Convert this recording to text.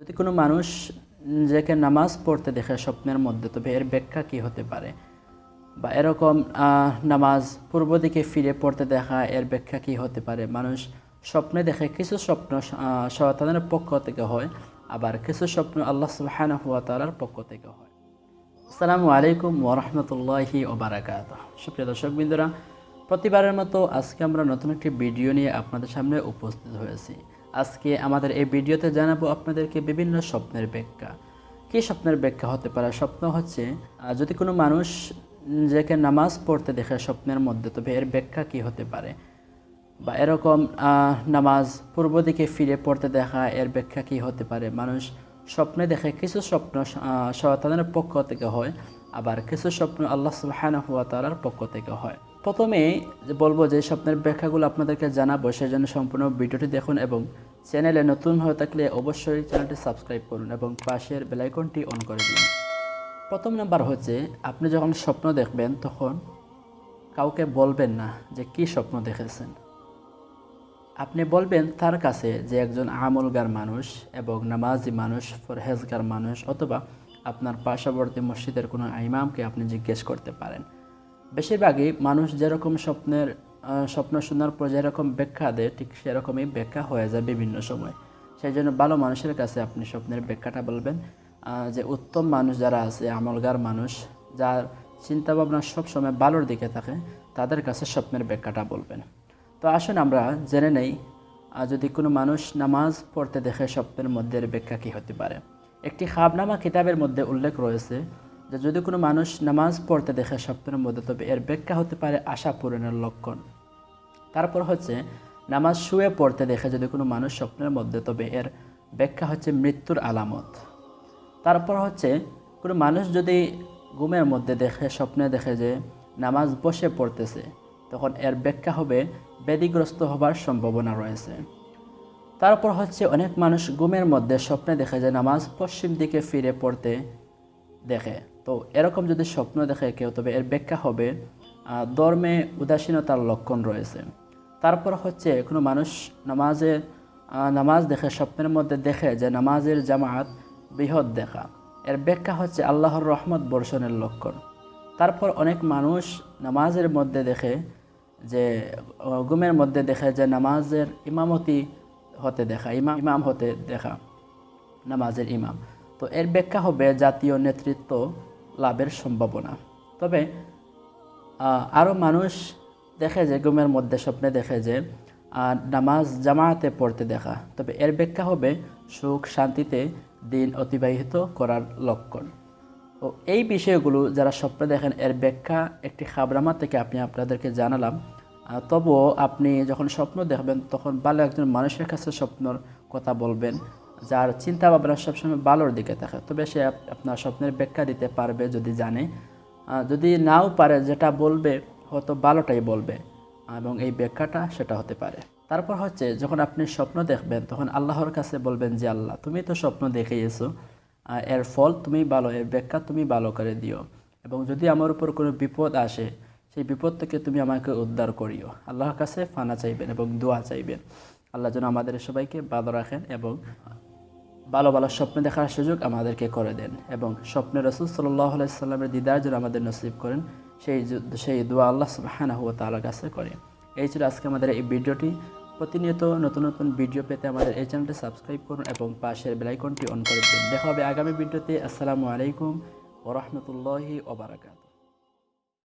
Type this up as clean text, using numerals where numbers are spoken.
যদি কোনো মানুষ নিজেকে নামাজ পড়তে দেখে স্বপ্নের মধ্যে, তবে এর ব্যাখ্যা কী হতে পারে? বা এরকম নামাজ পূর্ব দিকে ফিরে পড়তে দেখা, এর ব্যাখ্যা কী হতে পারে? মানুষ স্বপ্নে দেখে, কিছু স্বপ্ন শয়তানের পক্ষ থেকে হয়, আবার কিছু স্বপ্ন আল্লাহ সুবহানাহু ওয়া তাআলার পক্ষ থেকে হয়। আসসালামু আলাইকুম ওয়া রাহমাতুল্লাহি ওয়া বারাকাতুহু। সুপ্রিয় দর্শকবৃন্দরা, প্রতিবারের মতো আজকে আমরা নতুন একটি ভিডিও নিয়ে আপনাদের সামনে উপস্থিত হয়েছি। আজকে আমাদের এই ভিডিওতে জানাবো আপনাদেরকে বিভিন্ন স্বপ্নের ব্যাখ্যা। কী স্বপ্নের ব্যাখ্যা হতে পারে? স্বপ্ন হচ্ছে যদি কোনো মানুষ নিজেকে নামাজ পড়তে দেখে স্বপ্নের মধ্যে, তবে এর ব্যাখ্যা কী হতে পারে? বা এরকম নামাজ পূর্ব দিকে ফিরে পড়তে দেখা, এর ব্যাখ্যা কী হতে পারে? মানুষ স্বপ্নে দেখে, কিছু স্বপ্ন শয়তানের পক্ষ থেকে হয়, আবার কিছু স্বপ্ন আল্লাহ সুবহানাহু ওয়া তাআলার পক্ষ থেকে হয়। প্রথমে বলবো যে স্বপ্নের ব্যাখ্যাগুলো আপনাদেরকে জানাবো, সেজন্য সম্পূর্ণ ভিডিওটি দেখুন এবং চ্যানেলে নতুন হয়ে থাকলে অবশ্যই চ্যানেলটি সাবস্ক্রাইব করুন এবং পাশের বেল আইকনটি অন করে দিন। প্রথম নাম্বার হচ্ছে, আপনি যখন স্বপ্ন দেখবেন তখন কাউকে বলবেন না যে কী স্বপ্ন দেখেছেন। আপনি বলবেন তার কাছে যে একজন আমলগার মানুষ এবং নামাজি মানুষ, পরহেজগার মানুষ, অথবা আপনার পার্শ্ববর্তী মসজিদের কোনো ইমামকে আপনি জিজ্ঞেস করতে পারেন। বেশিরভাগই মানুষ যেরকম স্বপ্ন শোনার পর যেরকম ব্যাখ্যা দেয়, ঠিক সেরকমই ব্যাখ্যা হয়ে যায় বিভিন্ন সময়। সেই জন্য ভালো মানুষের কাছে আপনি স্বপ্নের ব্যাখ্যাটা বলবেন। যে উত্তম মানুষ যারা আছে, আমলগার মানুষ, যার চিন্তাভাবনা সবসময় ভালোর দিকে থাকে, তাদের কাছে স্বপ্নের ব্যাখ্যাটা বলবেন। তো আসুন আমরা জেনে নেই, যদি কোনো মানুষ নামাজ পড়তে দেখে স্বপ্নের মধ্যে এর ব্যাখ্যা কী হতে পারে। একটি খাবনামা কিতাবের মধ্যে উল্লেখ রয়েছে যে যদি কোনো মানুষ নামাজ পড়তে দেখে স্বপ্নের মধ্যে, তবে এর ব্যাখ্যা হতে পারে আশা পূরণের লক্ষণ। তারপর হচ্ছে, নামাজ শুয়ে পড়তে দেখে যদি কোনো মানুষ স্বপ্নের মধ্যে, তবে এর ব্যাখ্যা হচ্ছে মৃত্যুর আলামত। তারপর হচ্ছে, কোনো মানুষ যদি ঘুমের মধ্যে দেখে, স্বপ্নে দেখে যে নামাজ বসে পড়তেছে, তখন এর ব্যাখ্যা হবে ব্যাধিগ্রস্ত হবার সম্ভাবনা রয়েছে। তারপর হচ্ছে, অনেক মানুষ ঘুমের মধ্যে স্বপ্নে দেখে যে নামাজ পশ্চিম দিকে ফিরে পড়তে দেখে। তো এরকম যদি স্বপ্ন দেখে কেউ, তবে এর ব্যাখ্যা হবে ধর্মে উদাসীনতার লক্ষণ রয়েছে। তারপর হচ্ছে, কোনো মানুষ নামাজ দেখে স্বপ্নের মধ্যে দেখে যে নামাজের জামাত বৃহৎ দেখা, এর ব্যাখ্যা হচ্ছে আল্লাহর রহমত বর্ষণের লক্ষণ। তারপর অনেক মানুষ নামাজের মধ্যে দেখে যে ঘুমের মধ্যে দেখে যে নামাজের ইমামতি হতে দেখা, ইমাম হতে দেখা, নামাজের ইমাম। তো এর ব্যাখ্যা হবে জাতীয় নেতৃত্ব লাভের সম্ভাবনা। তবে আরও মানুষ দেখে যে ঘুমের মধ্যে স্বপ্নে দেখে যে নামাজ জামায়াতে পড়তে দেখা, তবে এর ব্যাখ্যা হবে সুখ শান্তিতে দিন অতিবাহিত করার লক্ষণ। তো এই বিষয়গুলো যারা স্বপ্নে দেখেন, এর ব্যাখ্যা একটি খাবরামা থেকে আপনাদেরকে জানালাম। তবুও আপনি যখন স্বপ্ন দেখবেন, তখন ভালো একজন মানুষের কাছে স্বপ্নর কথা বলবেন, যার চিন্তা ভাবনা সবসময় ভালোর দিকে থাকে, তবে সে আপনার স্বপ্নের ব্যাখ্যা দিতে পারবে যদি জানে। যদি নাও পারে, যেটা বলবে হয়তো ভালোটাই বলবে এবং এই ব্যাখ্যাটা সেটা হতে পারে। তারপর হচ্ছে, যখন আপনি স্বপ্ন দেখবেন তখন আল্লাহর কাছে বলবেন যে আল্লাহ, তুমি তো স্বপ্ন দেখিয়েছো, এর ফল তুমি ভালো, এর ব্যাখ্যা তুমি ভালো করে দিও, এবং যদি আমার উপর কোনো বিপদ আসে, সেই বিপদ থেকে তুমি আমাকে উদ্ধার করিও। আল্লাহর কাছে ফানা চাইবেন এবং দোয়া চাইবেন। আল্লাহ যেন আমাদের সবাইকে ভালো রাখেন এবং ভালো ভালো স্বপ্ন দেখার সুযোগ আমাদেরকে করে দেন, এবং স্বপ্নে রাসূল সাল্লাল্লাহু আলাইহি সাল্লামের দিদার যেন আমাদের নসিব করেন, সেই দোয়া আল্লাহ সুবহানাহু ওয়া তাআলার কাছে করে। এই ছিল আজকে আমাদের এই ভিডিওটি। প্রতিনিয়ত নতুন নতুন ভিডিও পেতে আমাদের এই চ্যানেলটি সাবস্ক্রাইব করুন এবং পাশের বেল আইকনটি অন করে দিন। দেখা হবে আগামী ভিডিওতে। আসসালামু আলাইকুম ওয়া রাহমাতুল্লাহি ওয়া বারাকাতুহু।